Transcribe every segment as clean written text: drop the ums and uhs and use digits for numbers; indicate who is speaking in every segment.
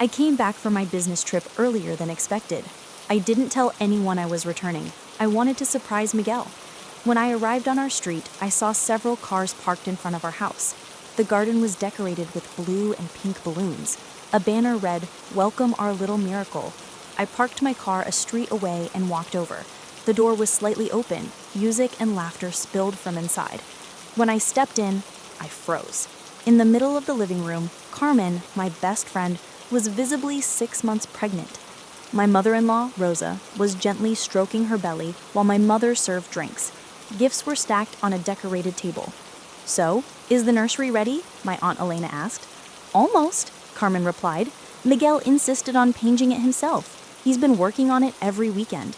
Speaker 1: I came back from my business trip earlier than expected. I didn't tell anyone I was returning. I wanted to surprise Miguel. When I arrived on our street, I saw several cars parked in front of our house. The garden was decorated with blue and pink balloons. A banner read, "Welcome our little miracle." I parked my car a street away and walked over. The door was slightly open. Music and laughter spilled from inside. When I stepped in, I froze. In the middle of the living room, Carmen, my best friend, was visibly 6 months pregnant. My mother-in-law, Rosa, was gently stroking her belly while my mother served drinks. Gifts were stacked on a decorated table. "So, is the nursery ready?" my Aunt Elena asked. "Almost," Carmen replied. "Miguel insisted on painting it himself. He's been working on it every weekend."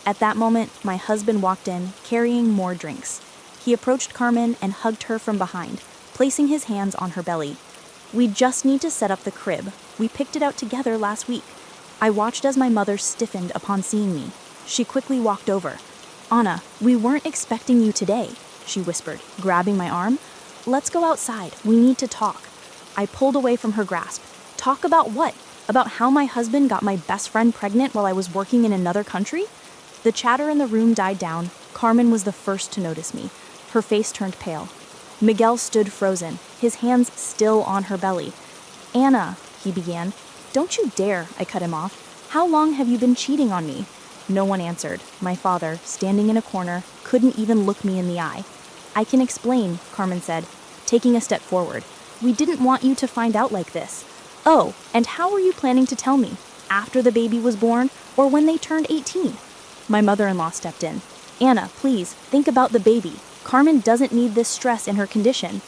Speaker 1: At that moment, my husband walked in, carrying more drinks. He approached Carmen and hugged her from behind, placing his hands on her belly. "We just need to set up the crib. We picked it out together last week." I watched as my mother stiffened upon seeing me. She quickly walked over. "Anna, we weren't expecting you today," she whispered, grabbing my arm. "Let's go outside. We need to talk." I pulled away from her grasp. "Talk about what? About how my husband got my best friend pregnant while I was working in another country?" The chatter in the room died down. Carmen was the first to notice me. Her face turned pale. Miguel stood frozen, his hands still on her belly. "Anna," he began. "Don't you dare," I cut him off. "How long have you been cheating on me?" No one answered. My father, standing in a corner, couldn't even look me in the eye. "I can explain," Carmen said, taking a step forward. "We didn't want you to find out like this." "Oh, and how were you planning to tell me? After the baby was born, or when they turned 18? My mother-in-law stepped in. "Anna, please, think about the baby. Carmen doesn't need this stress in her condition."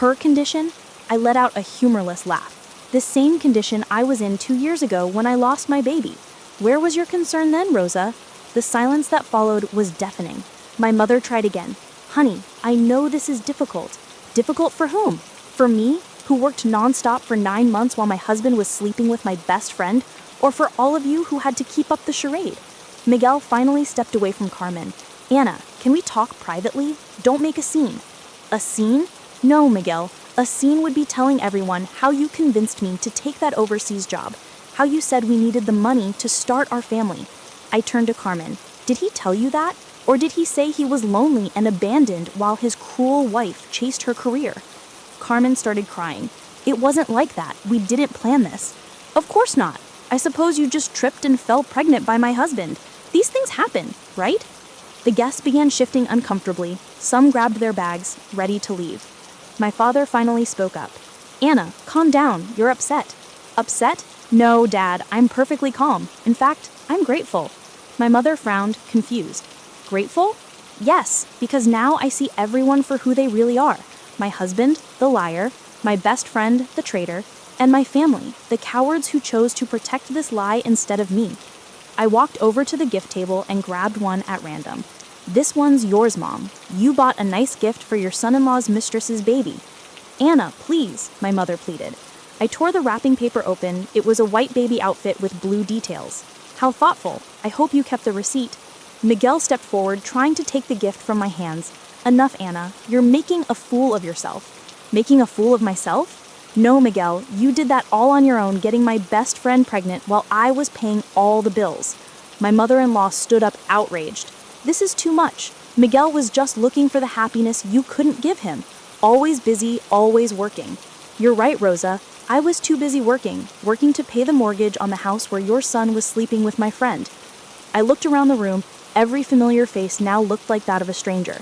Speaker 1: "Her condition?" I let out a humorless laugh. "The same condition I was in 2 years ago when I lost my baby. Where was your concern then, Rosa?" The silence that followed was deafening. My mother tried again. "Honey, I know this is difficult." "Difficult for whom? For me, who worked nonstop for 9 months while my husband was sleeping with my best friend? Or for all of you who had to keep up the charade?" Miguel finally stepped away from Carmen. "Anna, can we talk privately? Don't make a scene." "A scene? No, Miguel. A scene would be telling everyone how you convinced me to take that overseas job, how you said we needed the money to start our family." I turned to Carmen. "Did he tell you that? Or did he say he was lonely and abandoned while his cruel wife chased her career?" Carmen started crying. "It wasn't like that. We didn't plan this." "Of course not. I suppose you just tripped and fell pregnant by my husband. These things happen, right?" The guests began shifting uncomfortably. Some grabbed their bags, ready to leave. My father finally spoke up. "Anna, calm down. You're upset." "Upset? No, Dad, I'm perfectly calm. In fact, I'm grateful." My mother frowned, confused. "Grateful?" "Yes, because now I see everyone for who they really are. My husband, the liar, my best friend, the traitor, and my family, the cowards who chose to protect this lie instead of me." I walked over to the gift table and grabbed one at random. "This one's yours, Mom. You bought a nice gift for your son-in-law's mistress's baby." "Anna, please," my mother pleaded. I tore the wrapping paper open. It was a white baby outfit with blue details. "How thoughtful. I hope you kept the receipt." Miguel stepped forward, trying to take the gift from my hands. "Enough, Anna. You're making a fool of yourself." "Making a fool of myself?" "No, Miguel, you did that all on your own, getting my best friend pregnant while I was paying all the bills." My mother-in-law stood up outraged. "This is too much. Miguel was just looking for the happiness you couldn't give him. Always busy, always working." "You're right, Rosa. I was too busy working to pay the mortgage on the house where your son was sleeping with my friend." I looked around the room. Every familiar face now looked like that of a stranger.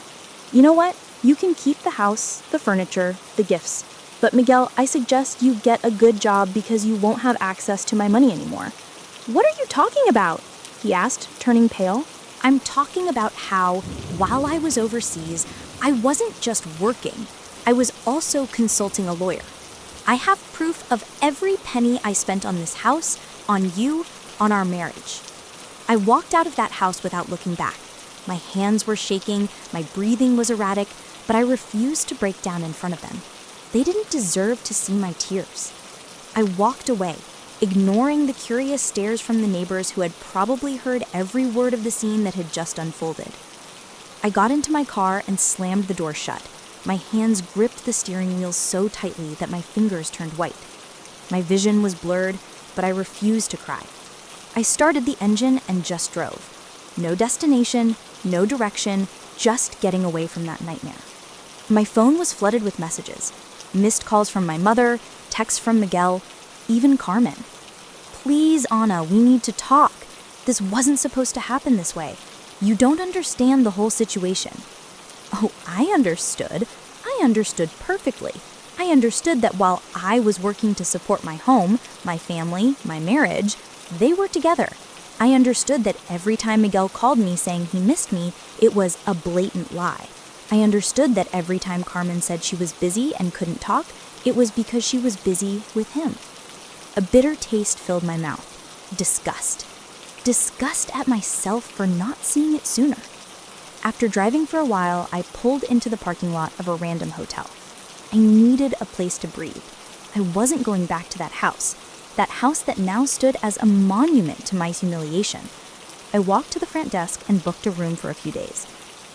Speaker 1: "You know what? You can keep the house, the furniture, the gifts. But Miguel, I suggest you get a good job because you won't have access to my money anymore." "What are you talking about?" he asked, turning pale. "I'm talking about how, while I was overseas, I wasn't just working. I was also consulting a lawyer. I have proof of every penny I spent on this house, on you, on our marriage." I walked out of that house without looking back. My hands were shaking, my breathing was erratic, but I refused to break down in front of them. They didn't deserve to see my tears. I walked away, ignoring the curious stares from the neighbors who had probably heard every word of the scene that had just unfolded. I got into my car and slammed the door shut. My hands gripped the steering wheel so tightly that my fingers turned white. My vision was blurred, but I refused to cry. I started the engine and just drove. No destination, no direction, just getting away from that nightmare. My phone was flooded with messages. Missed calls from my mother, texts from Miguel, even Carmen. Please, Anna, we need to talk. This wasn't supposed to happen this way. You don't understand the whole situation. Oh, I understood. I understood perfectly. I understood that while I was working to support my home, my family, my marriage, they were together. I understood that every time Miguel called me saying he missed me, it was a blatant lie. I understood that every time Carmen said she was busy and couldn't talk, it was because she was busy with him. A bitter taste filled my mouth. Disgust. Disgust at myself for not seeing it sooner. After driving for a while, I pulled into the parking lot of a random hotel. I needed a place to breathe. I wasn't going back to that house that now stood as a monument to my humiliation. I walked to the front desk and booked a room for a few days.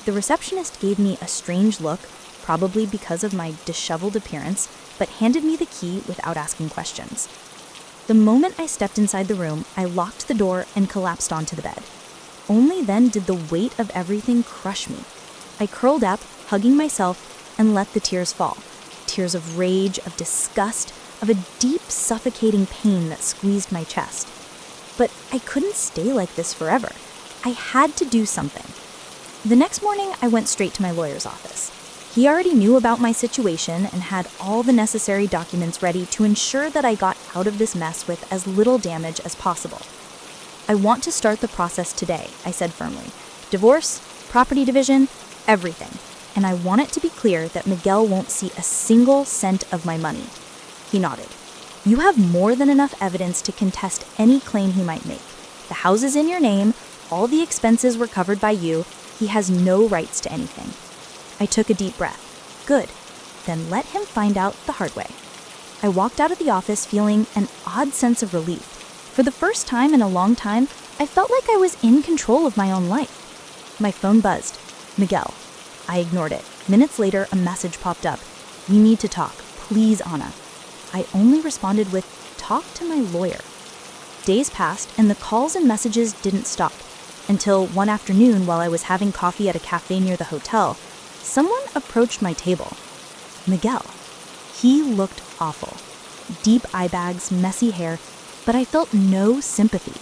Speaker 1: The receptionist gave me a strange look, probably because of my disheveled appearance, but handed me the key without asking questions. The moment I stepped inside the room, I locked the door and collapsed onto the bed. Only then did the weight of everything crush me. I curled up, hugging myself, and let the tears fall. Tears of rage, of disgust, of a deep, suffocating pain that squeezed my chest. But I couldn't stay like this forever. I had to do something. The next morning, I went straight to my lawyer's office. He already knew about my situation and had all the necessary documents ready to ensure that I got out of this mess with as little damage as possible. I want to start the process today, I said firmly. Divorce, property division, everything. And I want it to be clear that Miguel won't see a single cent of my money. He nodded. You have more than enough evidence to contest any claim he might make. The house is in your name, all the expenses were covered by you, he has no rights to anything. I took a deep breath. Good. Then let him find out the hard way. I walked out of the office feeling an odd sense of relief. For the first time in a long time, I felt like I was in control of my own life. My phone buzzed. Miguel. I ignored it. Minutes later, a message popped up. We need to talk. Please, Anna. I only responded with, talk to my lawyer. Days passed, and the calls and messages didn't stop. Until one afternoon, while I was having coffee at a cafe near the hotel, someone approached my table. Miguel. He looked awful. Deep eye bags, messy hair, but I felt no sympathy.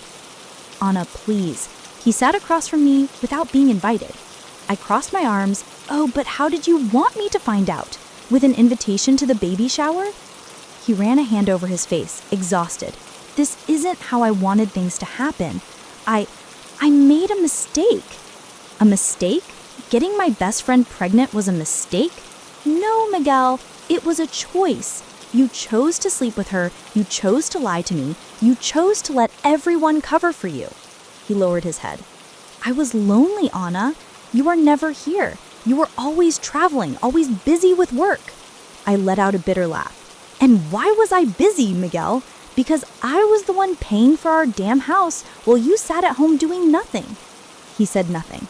Speaker 1: Anna, please. He sat across from me without being invited. I crossed my arms. Oh, but how did you want me to find out? With an invitation to the baby shower? He ran a hand over his face, exhausted. This isn't how I wanted things to happen. I made a mistake. A mistake? Getting my best friend pregnant was a mistake? No, Miguel, it was a choice. You chose to sleep with her, you chose to lie to me, you chose to let everyone cover for you. He lowered his head. I was lonely, Anna. You are never here. You were always traveling, always busy with work. I let out a bitter laugh. And why was I busy, Miguel? Because I was the one paying for our damn house while you sat at home doing nothing. He said nothing.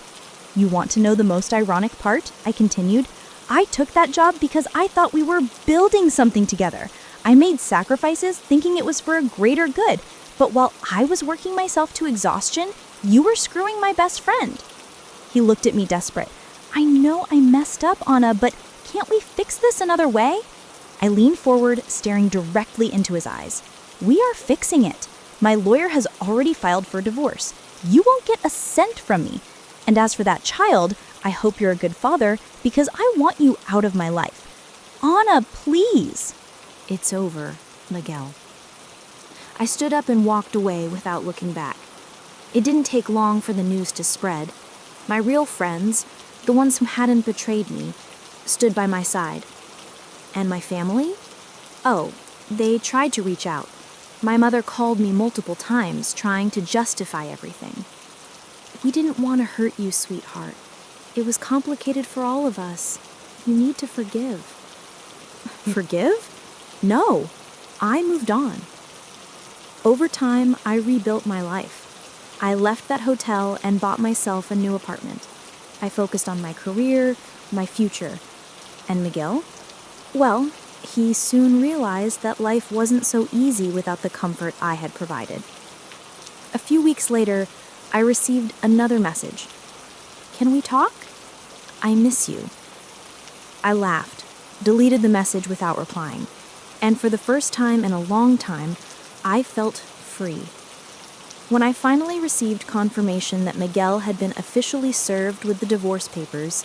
Speaker 1: You want to know the most ironic part? I continued. I took that job because I thought we were building something together. I made sacrifices thinking it was for a greater good. But while I was working myself to exhaustion, you were screwing my best friend. He looked at me desperate. I know I messed up, Anna, but can't we fix this another way? I leaned forward, staring directly into his eyes. We are fixing it. My lawyer has already filed for divorce. You won't get a cent from me. And as for that child, I hope you're a good father because I want you out of my life. Anna, please. It's over, Miguel. I stood up and walked away without looking back. It didn't take long for the news to spread. My real friends, the ones who hadn't betrayed me, stood by my side. And my family? Oh, they tried to reach out. My mother called me multiple times, trying to justify everything. We didn't want to hurt you, sweetheart. It was complicated for all of us. You need to forgive. Forgive? No, I moved on. Over time, I rebuilt my life. I left that hotel and bought myself a new apartment. I focused on my career, my future. And Miguel? Well, He soon realized that life wasn't so easy without the comfort I had provided. A few weeks later, I received another message. "Can we talk? I miss you." I laughed, deleted the message without replying, and for the first time in a long time, I felt free. When I finally received confirmation that Miguel had been officially served with the divorce papers,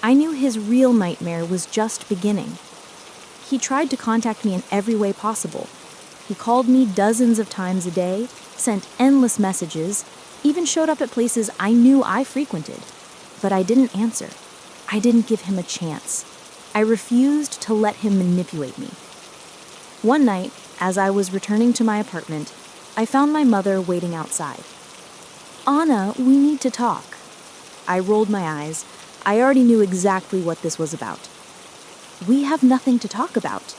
Speaker 1: I knew his real nightmare was just beginning. He tried to contact me in every way possible. He called me dozens of times a day, sent endless messages, even showed up at places I knew I frequented. But I didn't answer. I didn't give him a chance. I refused to let him manipulate me. One night, as I was returning to my apartment, I found my mother waiting outside. "Anna, we need to talk." I rolled my eyes. I already knew exactly what this was about. "We have nothing to talk about.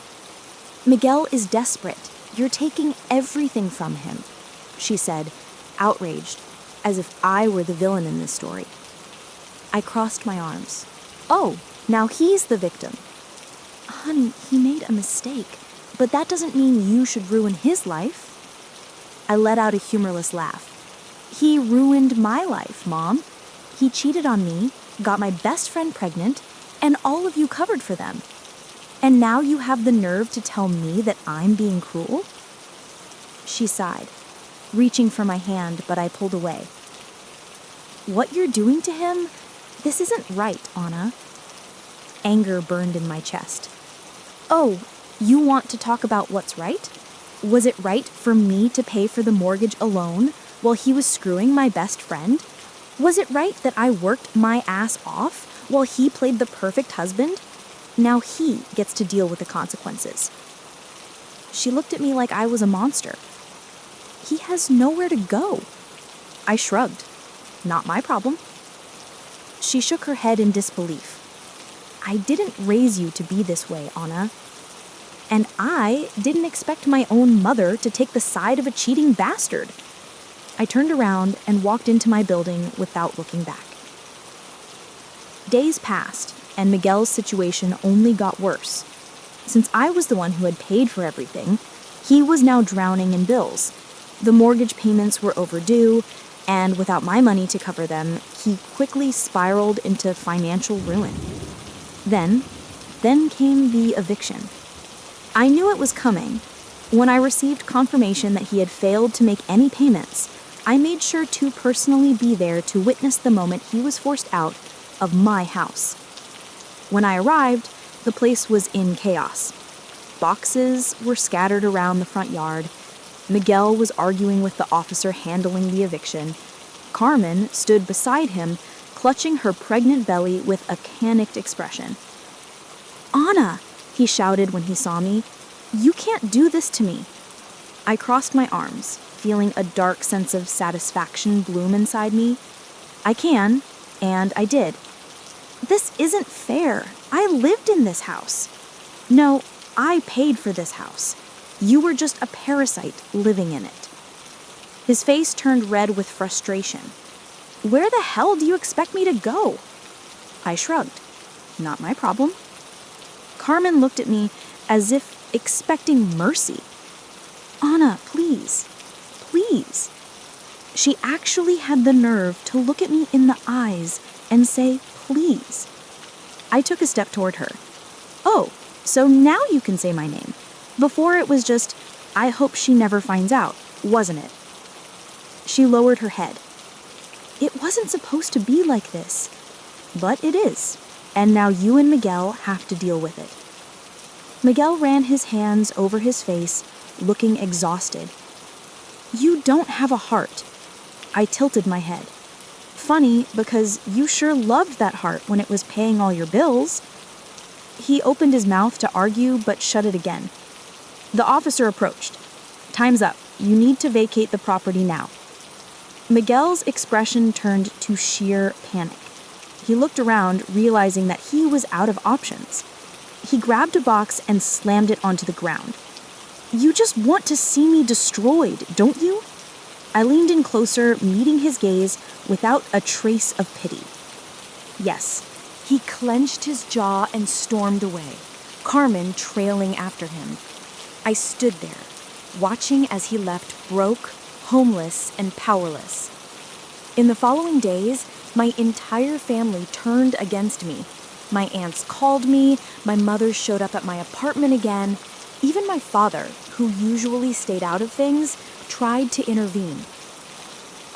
Speaker 1: Miguel is desperate. You're taking everything from him," she said, outraged, as if I were the villain in this story. I crossed my arms. "Oh, now he's the victim." "Honey, he made a mistake, but that doesn't mean you should ruin his life." I let out a humorless laugh. "He ruined my life, Mom. He cheated on me, got my best friend pregnant, and all of you covered for them. And now you have the nerve to tell me that I'm being cruel?" She sighed, reaching for my hand, but I pulled away. "What you're doing to him? This isn't right, Anna." Anger burned in my chest. "Oh, you want to talk about what's right? Was it right for me to pay for the mortgage alone while he was screwing my best friend? Was it right that I worked my ass off while he played the perfect husband? Now he gets to deal with the consequences." She looked at me like I was a monster. "He has nowhere to go." I shrugged. "Not my problem." She shook her head in disbelief. "I didn't raise you to be this way, Anna. And I didn't expect my own mother to take the side of a cheating bastard." I turned around and walked into my building without looking back. Days passed, and Miguel's situation only got worse. Since I was the one who had paid for everything, he was now drowning in bills. The mortgage payments were overdue, and without my money to cover them, he quickly spiraled into financial ruin. Then came the eviction. I knew it was coming. When I received confirmation that he had failed to make any payments, I made sure to personally be there to witness the moment he was forced out of my house. When I arrived, the place was in chaos. Boxes were scattered around the front yard. Miguel was arguing with the officer handling the eviction. Carmen stood beside him, clutching her pregnant belly with a panicked expression. "Anna," he shouted when he saw me, "you can't do this to me." I crossed my arms, feeling a dark sense of satisfaction bloom inside me. "I can," and I did. "This isn't fair. I lived in this house." "No, I paid for this house. You were just a parasite living in it." His face turned red with frustration. "Where the hell do you expect me to go?" I shrugged. "Not my problem." Carmen looked at me as if expecting mercy. "Anna, please, please." She actually had the nerve to look at me in the eyes and say, "Please." I took a step toward her. "Oh, so now you can say my name. Before it was just, I hope she never finds out, wasn't it?" She lowered her head. "It wasn't supposed to be like this. But it is. And now you and Miguel have to deal with it." Miguel ran his hands over his face, looking exhausted. "You don't have a heart." I tilted my head. "Funny, because you sure loved that heart when it was paying all your bills." He opened his mouth to argue, but shut it again. The officer approached. "Time's up. You need to vacate the property now." Miguel's expression turned to sheer panic. He looked around, realizing that he was out of options. He grabbed a box and slammed it onto the ground. "You just want to see me destroyed, don't you?" I leaned in closer, meeting his gaze without a trace of pity. "Yes." He clenched his jaw and stormed away. Carmen trailing after him. I stood there, watching as he left broke, homeless, and powerless. In the following days, my entire family turned against me. My aunts called me, my mother showed up at my apartment again. Even my father, who usually stayed out of things, tried to intervene.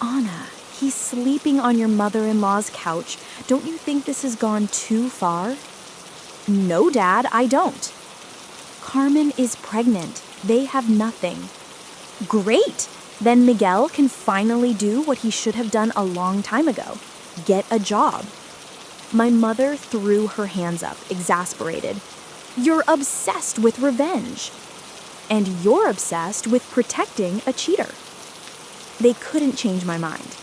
Speaker 1: Anna, he's sleeping on your mother-in-law's couch. Don't you think this has gone too far? No, Dad, I don't. Carmen is pregnant. They have nothing. Great! Then Miguel can finally do what he should have done a long time ago. Get a job. My mother threw her hands up, exasperated. You're obsessed with revenge. And you're obsessed with protecting a cheater. They couldn't change my mind.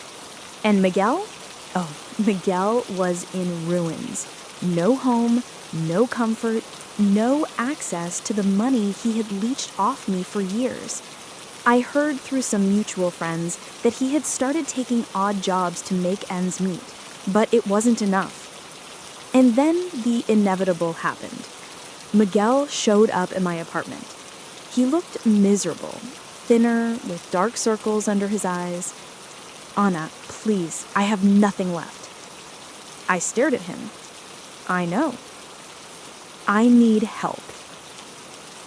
Speaker 1: And Miguel? Oh, Miguel was in ruins. No home, no comfort, no access to the money he had leached off me for years. I heard through some mutual friends that he had started taking odd jobs to make ends meet, but it wasn't enough. And then the inevitable happened. Miguel showed up in my apartment. He looked miserable, thinner, with dark circles under his eyes. Anna, please, I have nothing left. I stared at him. I know. I need help.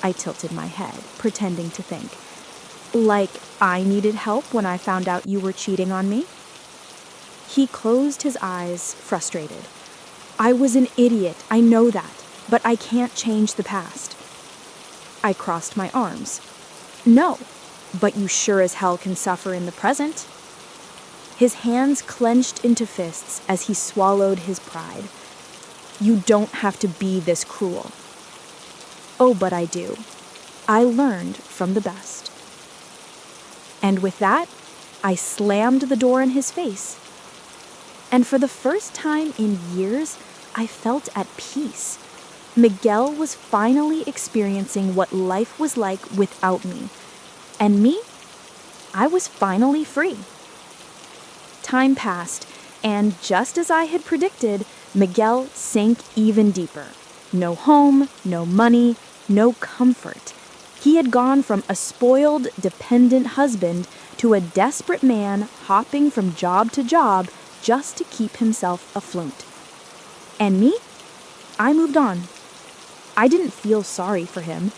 Speaker 1: I tilted my head, pretending to think. Like I needed help when I found out you were cheating on me? He closed his eyes, frustrated. I was an idiot, I know that, but I can't change the past. I crossed my arms. No, but you sure as hell can suffer in the present. His hands clenched into fists as he swallowed his pride. You don't have to be this cruel. Oh, but I do. I learned from the best. And with that, I slammed the door in his face. And for the first time in years, I felt at peace. Miguel was finally experiencing what life was like without me. And me? I was finally free. Time passed, and just as I had predicted, Miguel sank even deeper. No home, no money, no comfort. He had gone from a spoiled, dependent husband to a desperate man hopping from job to job just to keep himself afloat. And me? I moved on. I didn't feel sorry for him.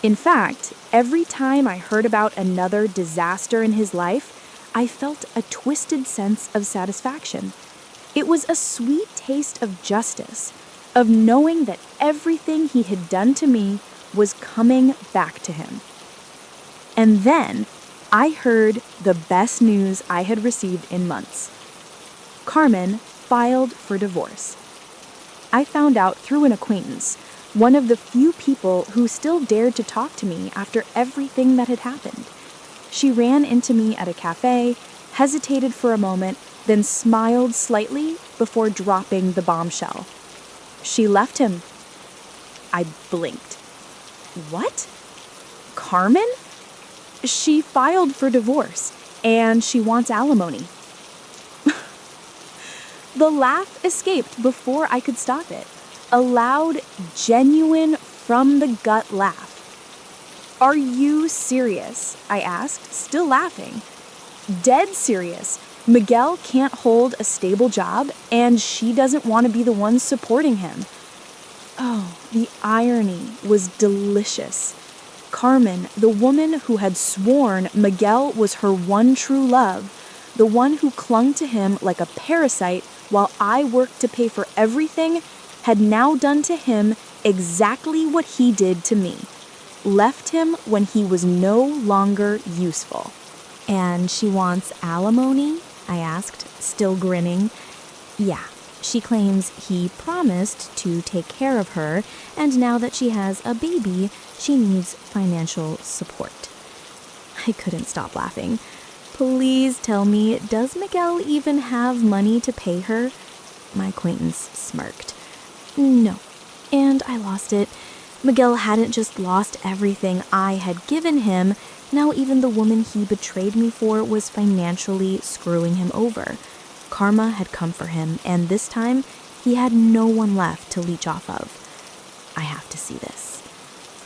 Speaker 1: In fact, every time I heard about another disaster in his life, I felt a twisted sense of satisfaction. It was a sweet taste of justice, of knowing that everything he had done to me was coming back to him. And then I heard the best news I had received in months. Carmen filed for divorce. I found out through an acquaintance, one of the few people who still dared to talk to me after everything that had happened. She ran into me at a cafe, hesitated for a moment, then smiled slightly before dropping the bombshell. She left him. I blinked. What? Carmen? She filed for divorce, and she wants alimony. The laugh escaped before I could stop it. A loud, genuine, from-the-gut laugh. Are you serious? I asked, still laughing. Dead serious. Miguel can't hold a stable job, and she doesn't want to be the one supporting him. Oh, the irony was delicious. Carmen, the woman who had sworn Miguel was her one true love, the one who clung to him like a parasite while I worked to pay for everything, had now done to him exactly what he did to me. Left him when he was no longer useful. And she wants alimony? I asked, still grinning. Yeah, she claims he promised to take care of her, and now that she has a baby, she needs financial support. I couldn't stop laughing. Please tell me, does Miguel even have money to pay her? My acquaintance smirked. No, and I lost it. Miguel hadn't just lost everything I had given him, now even the woman he betrayed me for was financially screwing him over. Karma had come for him, and this time he had no one left to leech off of. I have to see this.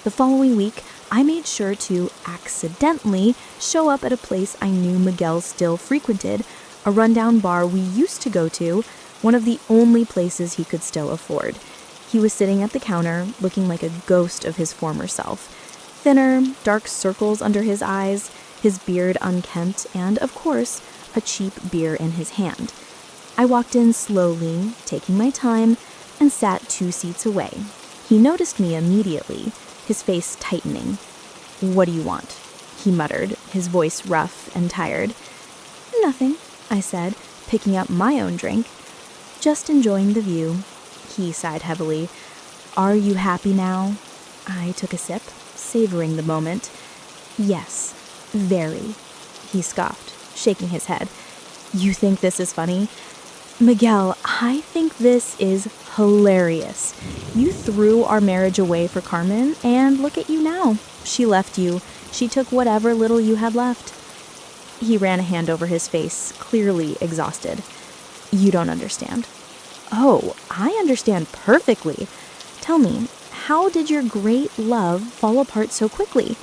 Speaker 1: The following week, I made sure to accidentally show up at a place I knew Miguel still frequented, a rundown bar we used to go to, one of the only places he could still afford. He was sitting at the counter, looking like a ghost of his former self. Thinner, dark circles under his eyes, his beard unkempt, and, of course, a cheap beer in his hand. I walked in slowly, taking my time, and sat 2 seats away. He noticed me immediately, his face tightening. "What do you want?" he muttered, his voice rough and tired. "Nothing," I said, picking up my own drink. "Just enjoying the view." He sighed heavily. "Are you happy now?" I took a sip, savoring the moment. "Yes, very," he scoffed, shaking his head. "You think this is funny?" "Miguel, I think this is hilarious. You threw our marriage away for Carmen, and look at you now. She left you. She took whatever little you had left." He ran a hand over his face, clearly exhausted. "You don't understand." "Oh, I understand perfectly. Tell me, how did your great love fall apart so quickly?"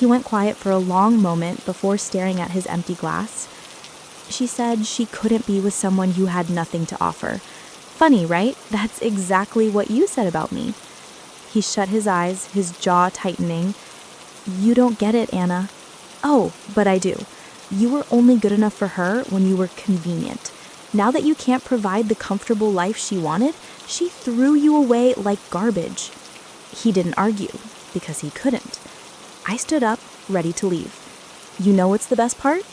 Speaker 1: He went quiet for a long moment before staring at his empty glass. "She said she couldn't be with someone who had nothing to offer. Funny, right? That's exactly what you said about me." He shut his eyes, his jaw tightening. "You don't get it, Anna." "Oh, but I do. You were only good enough for her when you were convenient. Now that you can't provide the comfortable life she wanted, she threw you away like garbage." He didn't argue, because he couldn't. I stood up, ready to leave. "You know what's the best part?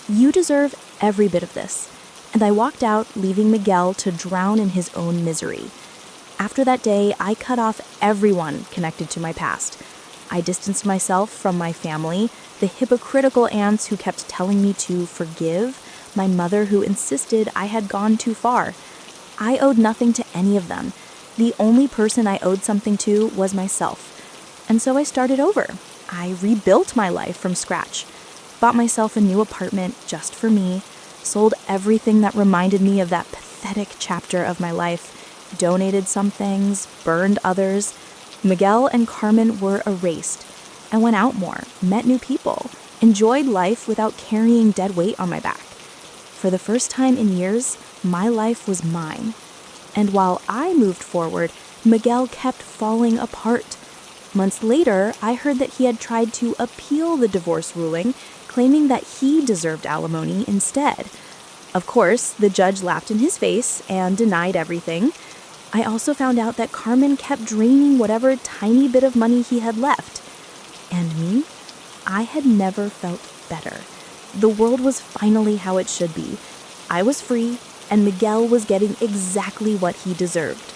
Speaker 1: You deserve every bit of this." And I walked out, leaving Miguel to drown in his own misery. After that day, I cut off everyone connected to my past. I distanced myself from my family, the hypocritical aunts who kept telling me to forgive, my mother who insisted I had gone too far. I owed nothing to any of them. The only person I owed something to was myself. And so I started over. I rebuilt my life from scratch, bought myself a new apartment just for me, sold everything that reminded me of that pathetic chapter of my life, donated some things, burned others. Miguel and Carmen were erased. I went out more, met new people, enjoyed life without carrying dead weight on my back. For the first time in years, my life was mine. And while I moved forward, Miguel kept falling apart. Months later, I heard that he had tried to appeal the divorce ruling, claiming that he deserved alimony instead. Of course, the judge laughed in his face and denied everything. I also found out that Carmen kept draining whatever tiny bit of money he had left. And me? I had never felt better. The world was finally how it should be. I was free, and Miguel was getting exactly what he deserved.